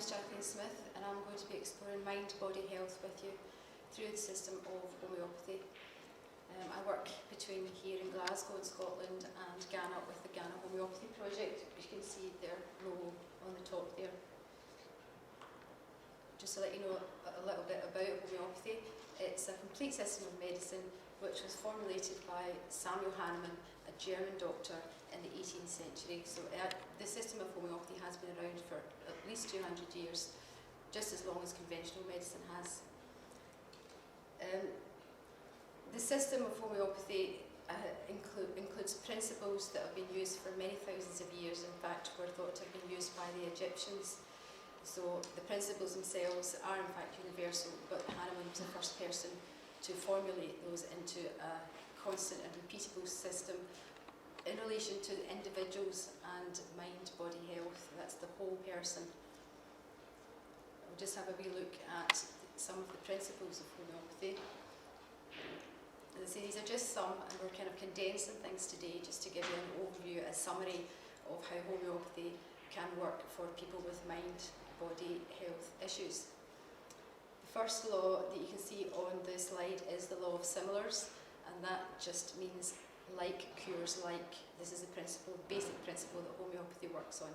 is Jacqueline Smith, and I'm going to be exploring mind-body health with you through the system of homeopathy. I work between here in Glasgow in Scotland and Ghana with the Ghana Homeopathy Project. You can see their logo on the top there. Just to let you know a little bit about homeopathy, it's a complete system of medicine which was formulated by Samuel Hahnemann, a German doctor in the 18th century. So the system of homeopathy has been around for at least 200 years, just as long as conventional medicine has. The system of homeopathy includes principles that have been used for many thousands of years. In fact, were thought to have been used by the Egyptians. So the principles themselves are in fact universal, but Hahnemann was the first person to formulate those into a constant and repeatable system in relation to individuals and mind-body health. That's the whole person. We'll just have a wee look at some of the principles of homeopathy. As I say, these are just some, and we're kind of condensing things today just to give you an overview, a summary of how homeopathy can work for people with mind-body health issues. The first law that you can see on the slide is the law of similars, and that just means like cures like. This is the principle, basic principle that homeopathy works on.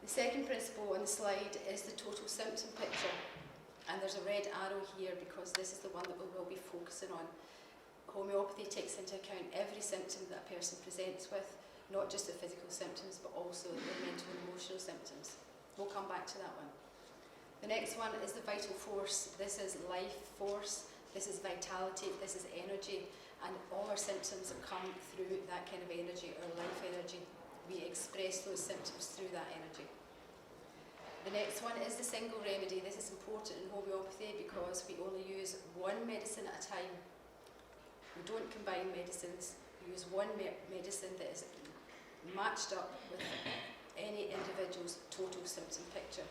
The second principle on the slide is the total symptom picture. And there's a red arrow here because this is the one that we will be focusing on. Homeopathy takes into account every symptom that a person presents with, not just the physical symptoms, but also the mental and emotional symptoms. We'll come back to that one. The next one is the vital force. This is life force, this is vitality, this is energy, and all our symptoms come through that kind of energy, or life energy. We express those symptoms through that energy. The next one is the single remedy. This is important in homeopathy because we only use one medicine at a time. We don't combine medicines. We use one medicine that is matched up with any individual's total symptom picture.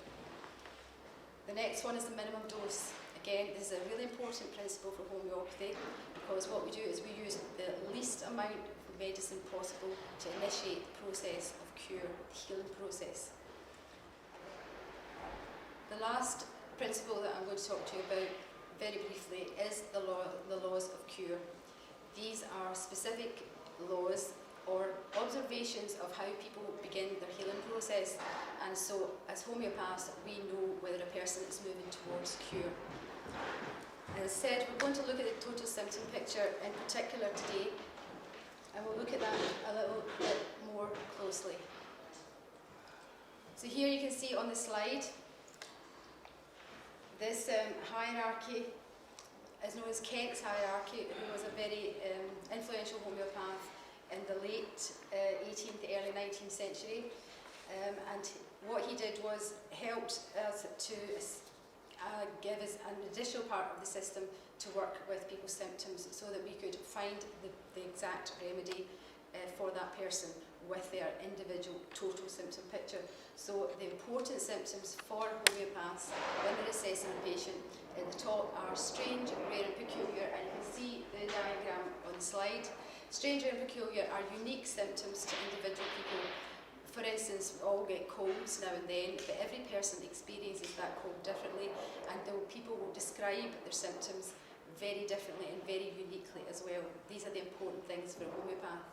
The next one is the minimum dose. Again, this is a really important principle for homeopathy because what we do is we use the least amount of medicine possible to initiate the process of cure, the healing process. The last principle that I'm going to talk to you about very briefly is the laws of cure. These are specific laws or observations of how people begin their healing process, and so as homeopaths we know whether a person is moving towards cure. As I said, we're going to look at the total symptom picture in particular today, and we'll look at that a little bit more closely. So here you can see on the slide, this hierarchy is known as Kent's hierarchy, who was a very influential homeopath in the late 18th, early 19th century. And what he did was helped us to give us an additional part of the system to work with people's symptoms so that we could find the exact remedy for that person with their individual total symptom picture. So the important symptoms for homeopaths when they're assessing a patient at the top are strange, rare and peculiar, and you can see the diagram on the slide. Strange, rare and peculiar are unique symptoms to individual people. For instance, we all get colds now and then, but every person experiences that cold differently, and people will describe their symptoms very differently and very uniquely as well. These are the important things for a homeopath.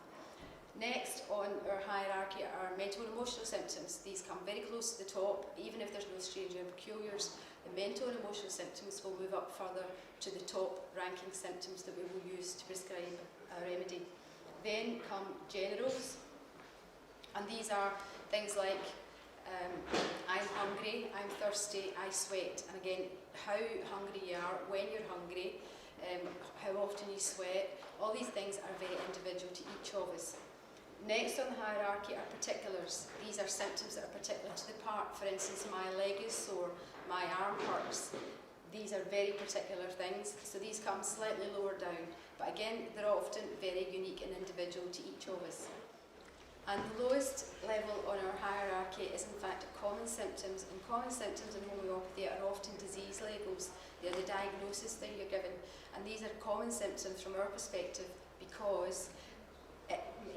Next on our hierarchy are mental and emotional symptoms. These come very close to the top, even if there's no strange and peculiars. The mental and emotional symptoms will move up further to the top ranking symptoms that we will use to prescribe a remedy. Then come generals, and these are things like I'm hungry, I'm thirsty, I sweat. And again, how hungry you are, when you're hungry, how often you sweat, all these things are very individual to each of us. Next on the hierarchy are particulars. These are symptoms that are particular to the part. For instance, my leg is sore, my arm hurts. These are very particular things, so these come slightly lower down. But again, they're often very unique and individual to each of us. And the lowest level on our hierarchy is in fact common symptoms, and common symptoms in homeopathy are often disease labels. They're the diagnosis that you're given, and these are common symptoms from our perspective because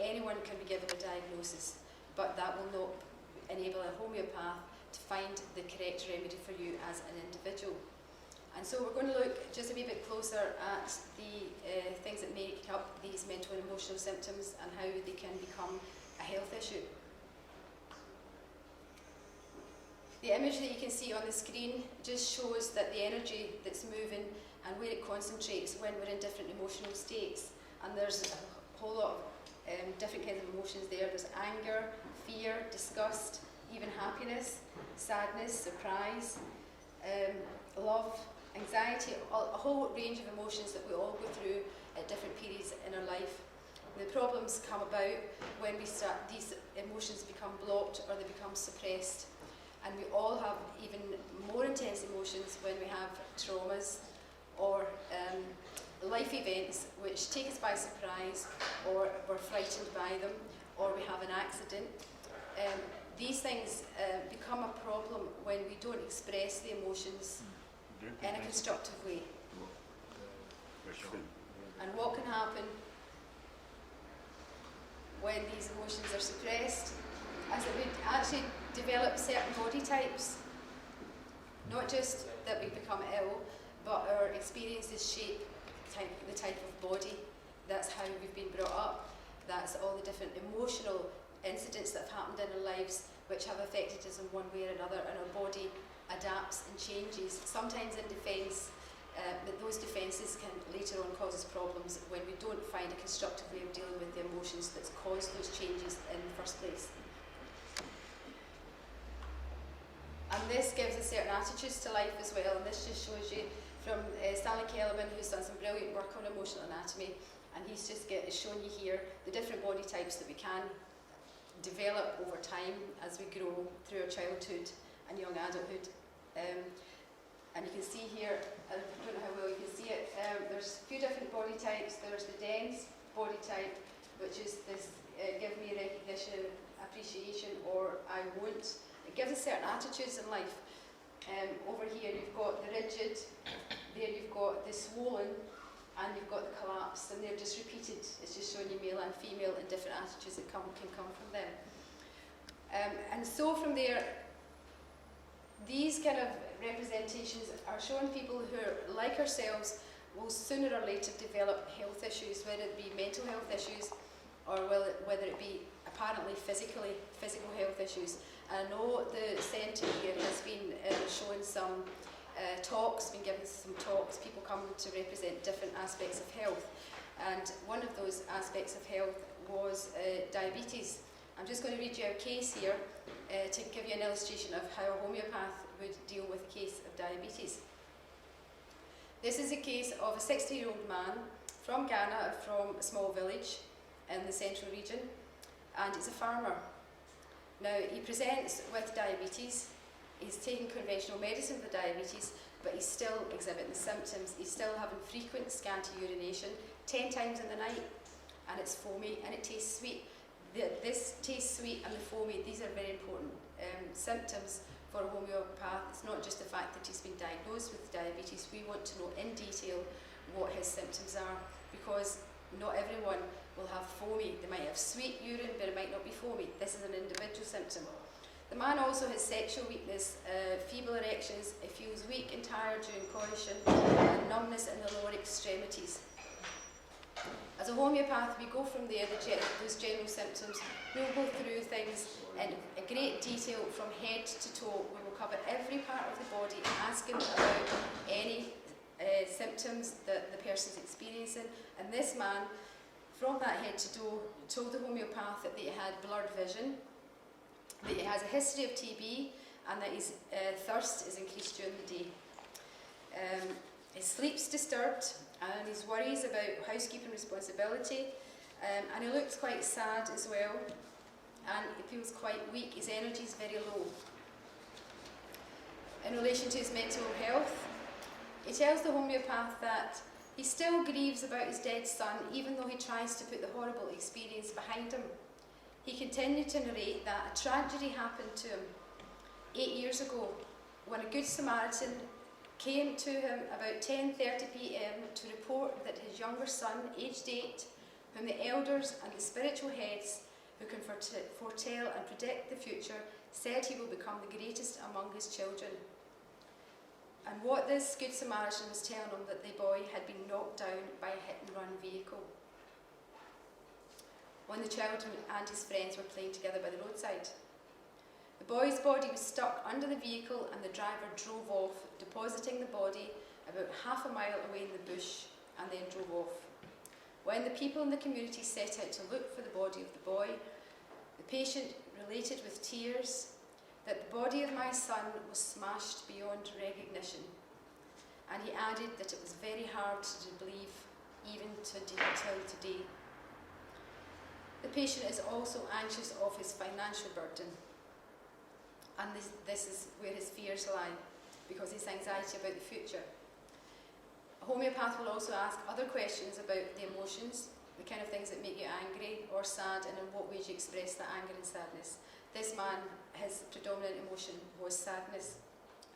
anyone can be given a diagnosis, but that will not enable a homeopath to find the correct remedy for you as an individual. And so we're going to look just a wee bit closer at the things that make up these mental and emotional symptoms and how they can become a health issue. The image that you can see on the screen just shows that the energy that's moving and where it concentrates when we're in different emotional states. And there's a whole lot of different kinds of emotions there. There's anger, fear, disgust, even happiness, sadness, surprise, love, anxiety, a whole range of emotions that we all go through at different periods in our life. The problems come about when these emotions become blocked or they become suppressed. And we all have even more intense emotions when we have traumas or life events which take us by surprise, or we're frightened by them, or we have an accident. These things become a problem when we don't express the emotions in a constructive way. And what can happen when these emotions are suppressed, as it would actually develop certain body types. Not just that we become ill, but our experiences shape the type of body. That's how we've been brought up. That's all the different emotional incidents that have happened in our lives which have affected us in one way or another, and our body adapts and changes, sometimes in defence, but those defences can later on cause us problems when we don't find a constructive way of dealing with the emotions that's caused those changes in the first place. And this gives us certain attitudes to life as well, and this just shows you from Stanley Kellerman, who's done some brilliant work on emotional anatomy, and he's just shown you here the different body types that we can develop over time as we grow through our childhood and young adulthood. And you can see here, I don't know how well you can see it, there's a few different body types. There's the dense body type, which is this give me recognition, appreciation, or I won't. It gives us certain attitudes in life. Over here you've got the rigid, there you've got the swollen, and you've got the collapsed, and they're just repeated. It's just showing you male and female and different attitudes that can come from them. And so from there, these kind of representations are showing people who are like ourselves will sooner or later develop health issues, whether it be mental health issues or whether it be apparently physical health issues. And I know the centre here has been showing some talks, been given some talks, people come to represent different aspects of health. And one of those aspects of health was diabetes. I'm just going to read you a case here to give you an illustration of how a homeopath would deal with a case of diabetes. This is a case of a 60-year-old man from Ghana, from a small village in the central region, and he's a farmer. Now, he presents with diabetes. He's taking conventional medicine for diabetes, but he's still exhibiting symptoms. He's still having frequent scanty urination, 10 times in the night, and it's foamy and it tastes sweet. This tastes sweet and the foamy, these are very important symptoms for a homeopath. It's not just the fact that he's been diagnosed with diabetes. We want to know in detail what his symptoms are, because not everyone will have foamy. They might have sweet urine, but it might not be foamy. This is an individual symptom. The man also has sexual weakness, feeble erections. He feels weak and tired during coition, and numbness in the lower extremities. As a homeopath, we go from there, those general symptoms. We'll go through things in a great detail from head to toe. We will cover every part of the body, ask him about any symptoms that the person's experiencing. And this man, from that head to toe, told the homeopath that he had blurred vision, that he has a history of TB, and that his thirst is increased during the day. His sleep's disturbed, and his worries about housekeeping responsibility, and he looks quite sad as well, and he feels quite weak. His energy is very low. In relation to his mental health, he tells the homeopath that he still grieves about his dead son, even though he tries to put the horrible experience behind him. He continued to narrate that a tragedy happened to him 8 years ago, when a good Samaritan came to him about 10:30 p.m. to report that his younger son, aged 8, whom the elders and the spiritual heads who can foretell and predict the future, said he will become the greatest among his children. And what this Good Samaritan was telling him, that the boy had been knocked down by a hit-and-run vehicle when the child and his friends were playing together by the roadside. The boy's body was stuck under the vehicle and the driver drove off, depositing the body about half a mile away in the bush, and then drove off. When the people in the community set out to look for the body of the boy, the patient related with tears that the body of my son was smashed beyond recognition, and he added that it was very hard to believe even till today. The patient is also anxious of his financial burden, and this is where his fears lie, because his anxiety about the future. A homeopath will also ask other questions about the emotions, the kind of things that make you angry or sad, and in what ways you express that anger and sadness. This man, his predominant emotion was sadness,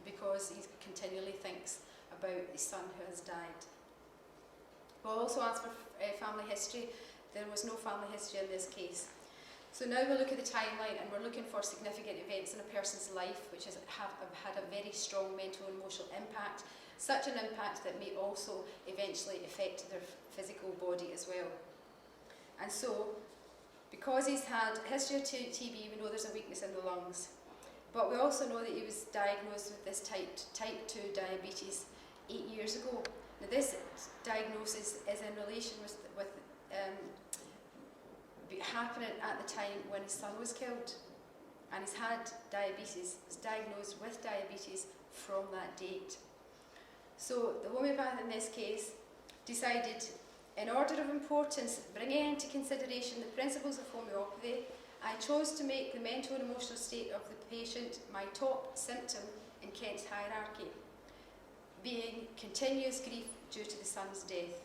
because he continually thinks about his son who has died. We'll also ask for family history. There was no family history in this case. So now we'll look at the timeline, and we're looking for significant events in a person's life which have had a very strong mental and emotional impact, such an impact that may also eventually affect their physical body as well. And so, because he's had a history of TB, we know there's a weakness in the lungs. But we also know that he was diagnosed with this type 2 diabetes 8 years ago. Now this diagnosis is in relation with happening at the time when his son was killed, and he's had diabetes, was diagnosed with diabetes from that date. So the homeopath in this case decided, in order of importance, bringing into consideration the principles of homeopathy, I chose to make the mental and emotional state of the patient my top symptom in Kent's hierarchy, being continuous grief due to the son's death.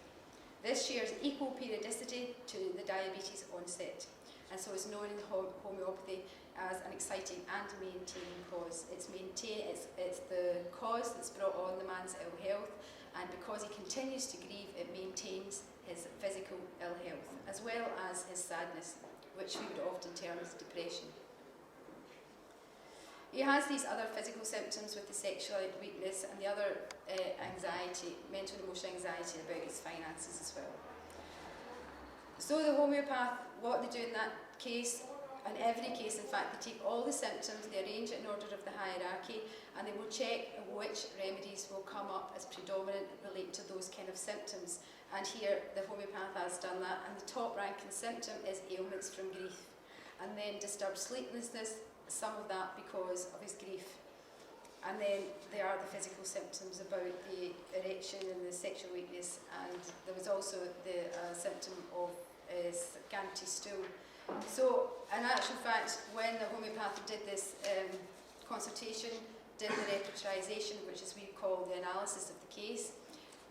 This shares equal periodicity to the diabetes onset, and so is known in homeopathy as an exciting and maintaining cause. It's the cause that's brought on the man's ill health, and because he continues to grieve, it maintains his physical ill health, as well as his sadness, which we would often term as depression. He has these other physical symptoms with the sexual weakness and the other anxiety, mental and emotional anxiety about his finances as well. So the homeopath, what they do in that case, in every case in fact, they take all the symptoms, they arrange it in order of the hierarchy, and they will check which remedies will come up as predominant related to those kind of symptoms. And here the homeopath has done that, and the top ranking symptom is ailments from grief. And then disturbed sleeplessness, some of that because of his grief. And then there are the physical symptoms about the erection and the sexual weakness, and there was also the symptom of scanty stool. So in actual fact, when the homeopath did this consultation, did the repertorisation, which is we call the analysis of the case,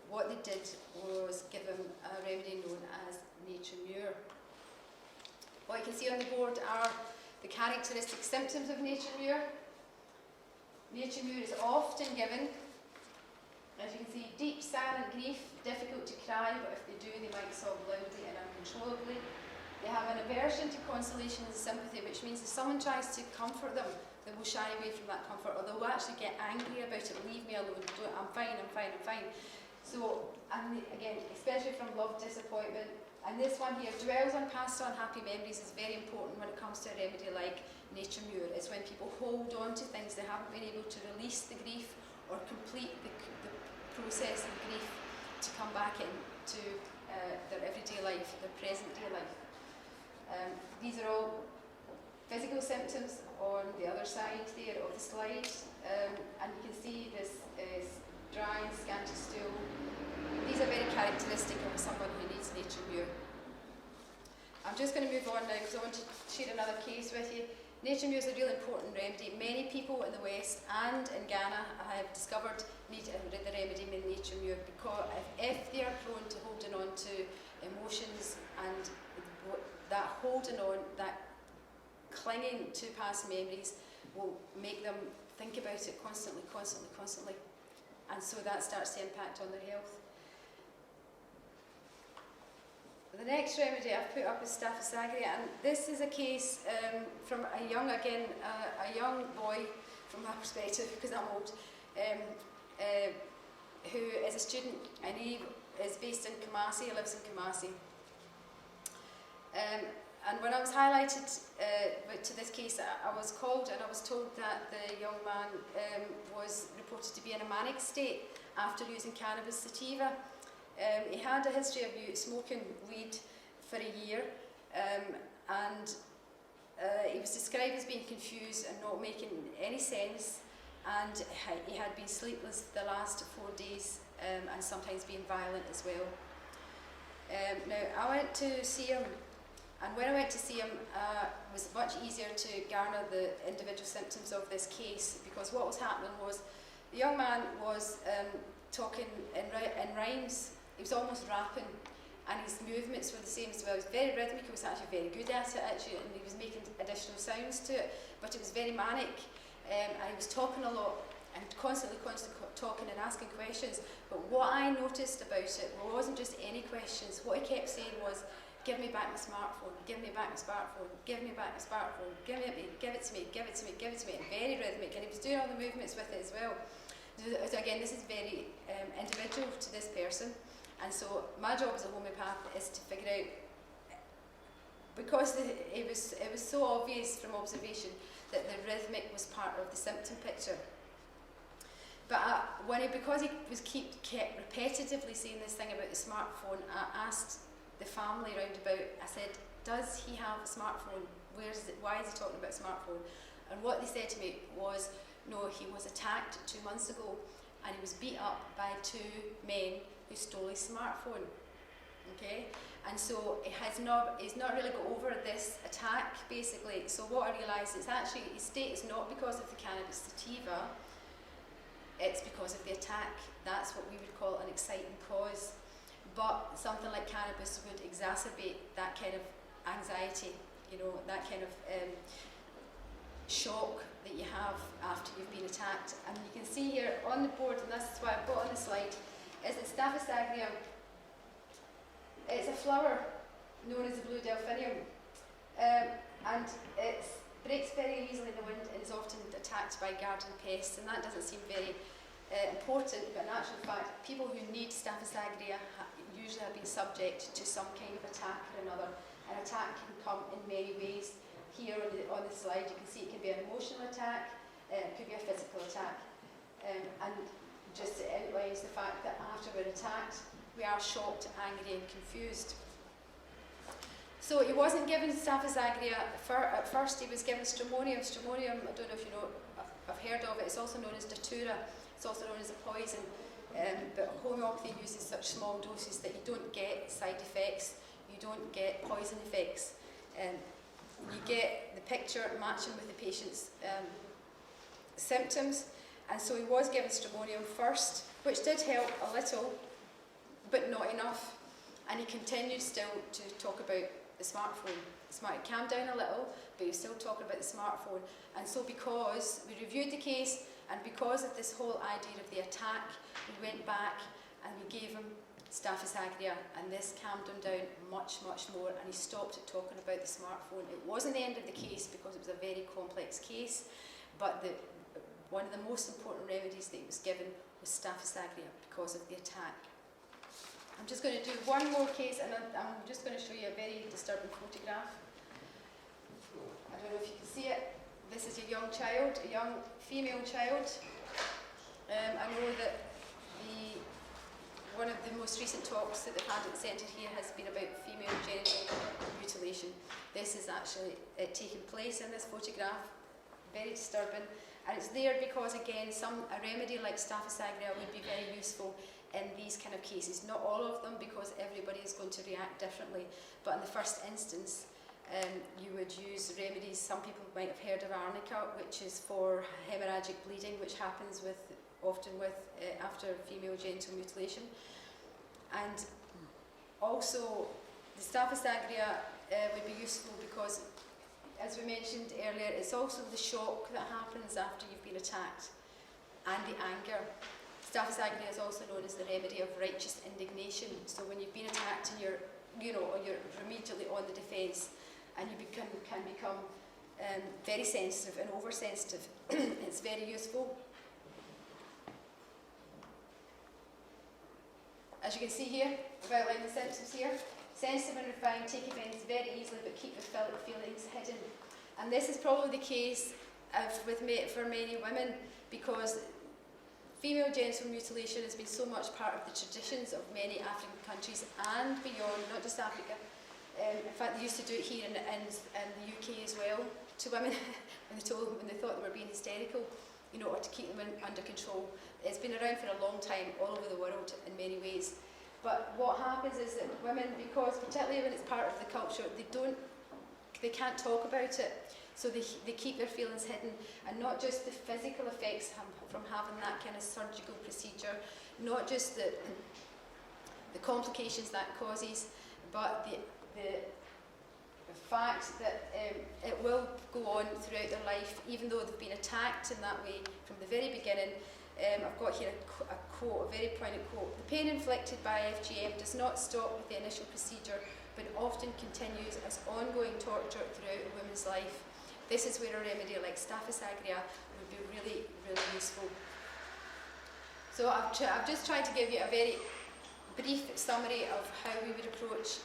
what they did was give him a remedy known as nature mure. What you can see on the board are the characteristic symptoms of nature mure. Nature mure is often given, as you can see, deep silent grief, difficult to cry, but if they do, they might sob loudly and uncontrollably. They have an aversion to consolation and sympathy, which means if someone tries to comfort them, they will shy away from that comfort, or they will actually get angry about it. Leave me alone, I'm fine, I'm fine, I'm fine. So, and again, especially from love, disappointment. And this one here, dwells on past unhappy memories, is very important when it comes to a remedy like nature mure. It's when people hold on to things, they haven't been able to release the grief or complete the process of grief to come back into their everyday life, their present day life. These are all physical symptoms on the other side there of the slide, and you can see this is dry and scanty stool. These are very characteristic of someone who needs nature mure. I'm just going to move on now because I want to share another case with you. Nature mure is a really important remedy. Many people in the West and in Ghana have discovered the remedy in nature mure, because if they are prone to holding on to emotions and that holding on, that clinging to past memories will make them think about it constantly. And so that starts to impact on their health. The next remedy I've put up is Staphylococcus aureus, and this is a case from a young boy, from my perspective, because I'm old, who is a student, and he is based in Kumasi, he lives in Kumasi. And when I was highlighted to this case, I was called and I was told that the young man was reported to be in a manic state after using cannabis sativa. He had a history of smoking weed for a year, and he was described as being confused and not making any sense, and he had been sleepless the last 4 days, and sometimes being violent as well. Now, I went to see him, and when I went to see him, it was much easier to garner the individual symptoms of this case, because what was happening was the young man was talking in rhymes. He was almost rapping, and his movements were the same as well. He was very rhythmic, he was actually very good at it, and he was making additional sounds to it, but it was very manic, and he was talking a lot, and constantly talking and asking questions. But what I noticed about it wasn't just any questions. What he kept saying was, "Give me back my smartphone, give me back my smartphone, give me back my smartphone, give it to me, give it to me, give it to me, give it to me," and very rhythmic, and he was doing all the movements with it as well. So again, this is very individual to this person. And so my job as a homeopath is to figure out, because it was so obvious from observation that the rhythmic was part of the symptom picture. But because he kept repetitively saying this thing about the smartphone, I asked the family round about, I said, "Does he have a smartphone? Why is he talking about a smartphone?" And what they said to me was, "No, he was attacked 2 months ago, and he was beat up by 2 men who stole his smartphone." Okay, and so he's not really got over this attack, basically. So what I realised is actually his state is not because of the cannabis sativa, it's because of the attack. That's what we would call an exciting cause. But something like cannabis would exacerbate that kind of anxiety, that kind of shock that you have after you've been attacked. And you can see here on the board, and this is what I've got on the slide, is that Staphylococcus aureus, it's a flower known as the blue delphinium, and it breaks very easily in the wind and is often attacked by garden pests, and that doesn't seem very important, but in actual fact, people who need Staphylococcus aureus usually have been subject to some kind of attack or another. An attack can come in many ways. Here on the slide you can see it can be an emotional attack, it could be a physical attack, and just outlines the fact that after we're attacked we are shocked, angry and confused. So he wasn't given Staphylococcus aureus at first, he was given stramonium. Stramonium, I don't know if you know, I've heard of it, it's also known as datura, it's also known as a poison, but homeopathy uses such small doses that you don't get side effects, you don't get poison effects. You get the picture matching with the patient's symptoms, and so he was given stramonium first, which did help a little, but not enough, and he continued still to talk about the smartphone. It calmed down a little, but he was still talking about the smartphone. And so because we reviewed the case, and because of this whole idea of the attack, we went back and we gave him Staphylococcus aureus, and this calmed him down much, much more, and he stopped talking about the smartphone. It wasn't the end of the case because it was a very complex case, but one of the most important remedies that he was given was Staphylococcus aureus because of the attack. I'm just going to do one more case, and I'm just going to show you a very disturbing photograph. I don't know if you can see it. This is a young child, a young female child. I know that one of the most recent talks that they've had at the centre here has been about female genital mutilation. This is actually taking place in this photograph. Very disturbing. And it's there because, again, a remedy like Staphylococcus aureus would be very useful in these kind of cases. Not all of them, because everybody is going to react differently, but in the first instance you would use remedies. Some people might have heard of arnica, which is for hemorrhagic bleeding, which happens often after female genital mutilation. And also the Staphylococcus aureus would be useful because, as we mentioned earlier, it's also the shock that happens after you've been attacked and the anger. Staphylococcus aureus is also known as the remedy of righteous indignation. So when you've been attacked and you're or you're immediately on the defence, and you can become very sensitive and oversensitive. It's very useful. As you can see here, I've outlined the symptoms here. Sensitive and refined, take events very easily but keep your feelings hidden. And this is probably the case for many women, because female genital mutilation has been so much part of the traditions of many African countries and beyond, not just Africa. In fact, they used to do it here in the UK as well to women when they thought they were being hysterical, or to keep them under control. It's been around for a long time all over the world in many ways. But what happens is that women, because particularly when it's part of the culture, they can't talk about it. So they keep their feelings hidden, and not just the physical effects from having that kind of surgical procedure, not just the complications that causes, but the fact that it will go on throughout their life, even though they've been attacked in that way from the very beginning. I've got here a quote, a very poignant quote. "The pain inflicted by FGM does not stop with the initial procedure, but often continues as ongoing torture throughout a woman's life. This is where a remedy like Staphylos aureus would be really, really useful." So I've just tried to give you a very brief summary of how we would approach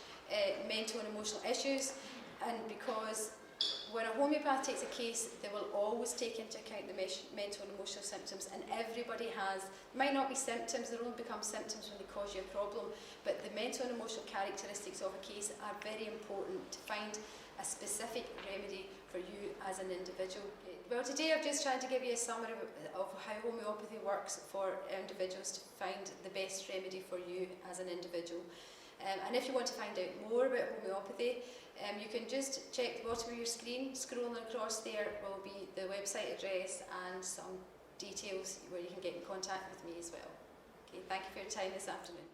mental and emotional issues, and because when a homeopath takes a case, they will always take into account the mental and emotional symptoms, and everybody might not be symptoms, they only become symptoms when they cause you a problem, but the mental and emotional characteristics of a case are very important to find a specific remedy for you as an individual. Well, today I've just tried to give you a summary of how homeopathy works for individuals to find the best remedy for you as an individual. And if you want to find out more about homeopathy, you can just check the bottom of your screen. Scrolling across there will be the website address and some details where you can get in contact with me as well. Okay, thank you for your time this afternoon.